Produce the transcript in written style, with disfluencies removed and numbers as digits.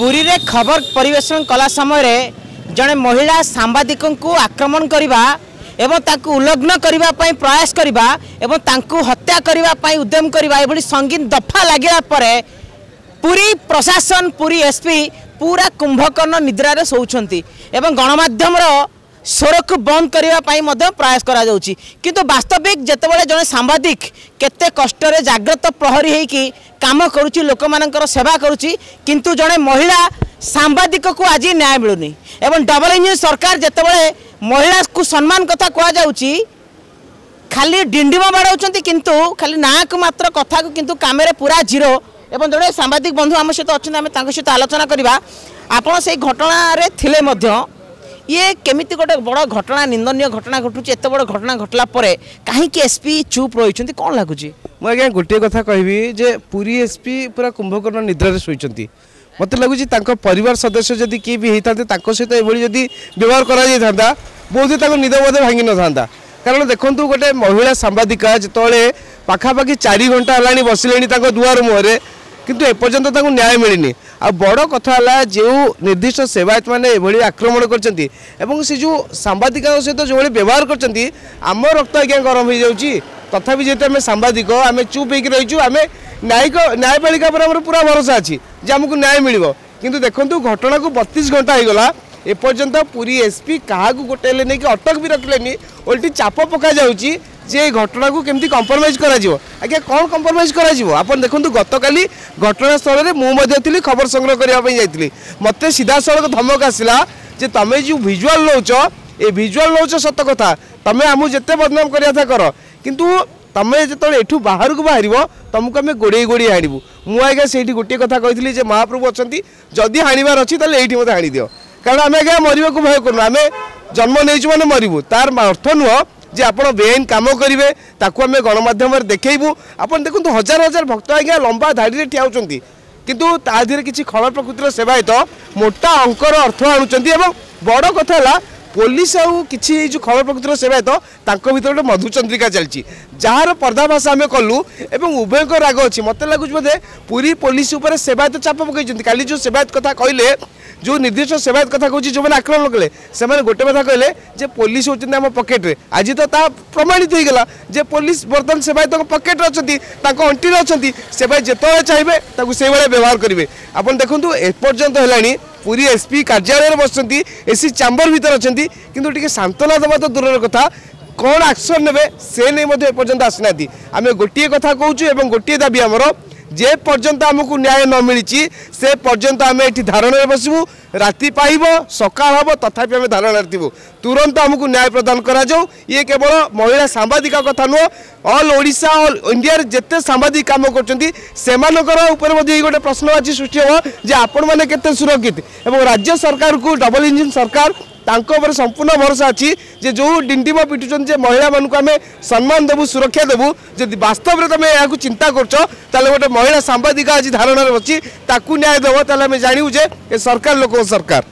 पुरी रे खबर परिवेशन कला समय जड़े महिला सांबादिक को आक्रमण करने एवं ताकू उल्लग्न करने प्रयास करने एवं ताकू हत्या करने उद्यम करने संगीन दफा लगे पुरी प्रशासन पुरी एसपी पूरा कुंभकर्ण निद्रारे शोचंती एवं गणमाध्यम स्वर को बंद करने प्रयास करा जाउची किंतु वास्तविक जेतेबेले जने सांबादिक केते कष्टरे जागृत प्रहरी होइकी काम करुची लोक मानकर सेवा करुची किंतु जने महिला सांबादिक को आज न्याय मिलुनी एवं डबल इंजिन सरकार जेतेबेले महिला को सम्मान कथा कह जाउची खाली डिंडिम बाड़ाउछंती किंतु खाली नाक मात्र कथा को किंतु कामेरे पूरा जीरो एवं जड़े सांबादिक बंधु आम सहित अच्छे आम सहित आलोचना करवा आपड़ से घटना रे थिले मध्य ये केमिति गोटे बड़ घटना निंदनीय घटना घटुची एत बड़ घटना घटला परे कहीं एसपी चुप रही कौन लगुच मुझे गोटे कथा कहबी जे पूरी एसपी पूरा कुंभकर्ण निद्रा शोचती मत लगुच परिवार सदस्य जदि किए भी होता सहित ये व्यवहार करा बहुत निद बोधे भांगी न था कारण देखूँ गोटे महिला सांबादिका जिते पाखापाखि 4 घंटा है बसिले दुआर मुहर किंतु एपर्यंत न्याय मिलनी आ बड़ कथा है जो निर्दिष्ट सेवायत मैंने आक्रमण करछंती एवं से जो सांबादिका सहित जो व्यवहार करछंती आम रक्त आज्ञा गरम हो जाउची तथापि जेते आम सांबादिक आम चुप होकर रहीचु आम न्यायपालिका पर पूरा भरोसा अच्छी जे आमको न्याय मिल किंतु देखो घटना को 32 घंटा हो गला एपर्यंत पूरी एसपी क्या गोटे नहीं कि अटक भी रखिले ओल्टी चाप पका जाउची जे घटना को केमती कंप्रोमाइज करा जिवो आज्ञा कौन कंप्रोमाइज करा जिवो आपण देखंतु गतकाली घटनास्थल में मुझे खबर संग्रह करने जाइली मत सीधा सड़क धमक आसला जे तमें जो भिजुआल नौच ए भिजुआल नौच सत कथा तमें आमु जिते बदनाम करिया था कर किंतु तमें जो एठू बाहर को बाहर तुमको आम गोड़े गोड़े हाणबू मुझे से गोटे कथा कही जे महाप्रभु अच्छा जदि हाणवार अच्छी ये मत हाणी दियो कारण आम आज्ञा मरवा को भय करूँ आम जन्म नहीं मैंने मरबू तार अर्थ नुह जे आप बेआईन कम करेंगे ताकू आम गणमाध्यम देखू आप देखो हजार हजार भक्त आज्ञा लंबा धाड़ी ठिया किंतु ता देहरे किसी खल प्रकृतिर सेवायत मोटा अंकर अर्थ आणुचंती एवं बड़ कथा है पुलिस आउ किसी जो खबर प्रकृतिर सेवायत तांको भीतर गोटे मधुचंद्रिका चलती जार पर्दाभाष आम कलु एवं उभय राग अच्छी मत लगुच बोधे पूरी पुलिस उपर सेवायत चाप पकई काली जो सेवायत कथा कहले जो निर्दिष्ट सेवायत कथा कहूँ जो मैंने आक्रमण कले से गोटे कथा कहले जे पुलिस होती आम पकेट्रे आज तो ता प्रमाणित हो गला जे पुलिस बर्तमान सेवायत पकेट्रे अच्छा अंटी अच्छा सेवायत जिते चाहिए से व्यवहार करेंगे आप देखो एपर्यंत है पूरी एसपी कार्यालय बसती एसी चैम्बर भीतर अच्छा किंतु टी सांत्वना देवा तो दूर कथा कौन एक्शन ने से नहीं एपर्यंत आसना आम गोटे कथा कहूँ गोटे दाबी आमर जे पर्यंत आमको न्याय न मिली से पर्यंत आम ये धारणा बसबू राति पाइब सकाल हम तथापि आम धारणा थी तुरंत आमको न्याय प्रदान करा जाऊ ये केवल महिला सांबादिका कथा नुह ऑल ओडिशा ऑल इंडिया जिते सांबादिक काम कर गोटे प्रश्नवाची सृष्टि हम जे आपण मैंने केते सुरक्षित एवं राज्य सरकार को डबल इंजिन सरकार तांको संपूर्ण भरोसा अच्छी जे जो डिंडिम पिटुचन जे महिला मानक आम सम्मान देवु सुरक्षा देवु जदि वास्तव में तुम यहाँ चिंता कर गोटे महिला सांबादिका आज धारणा अच्छी ताकू न्याय देव ताले आम जानू जे सरकार लोक सरकार।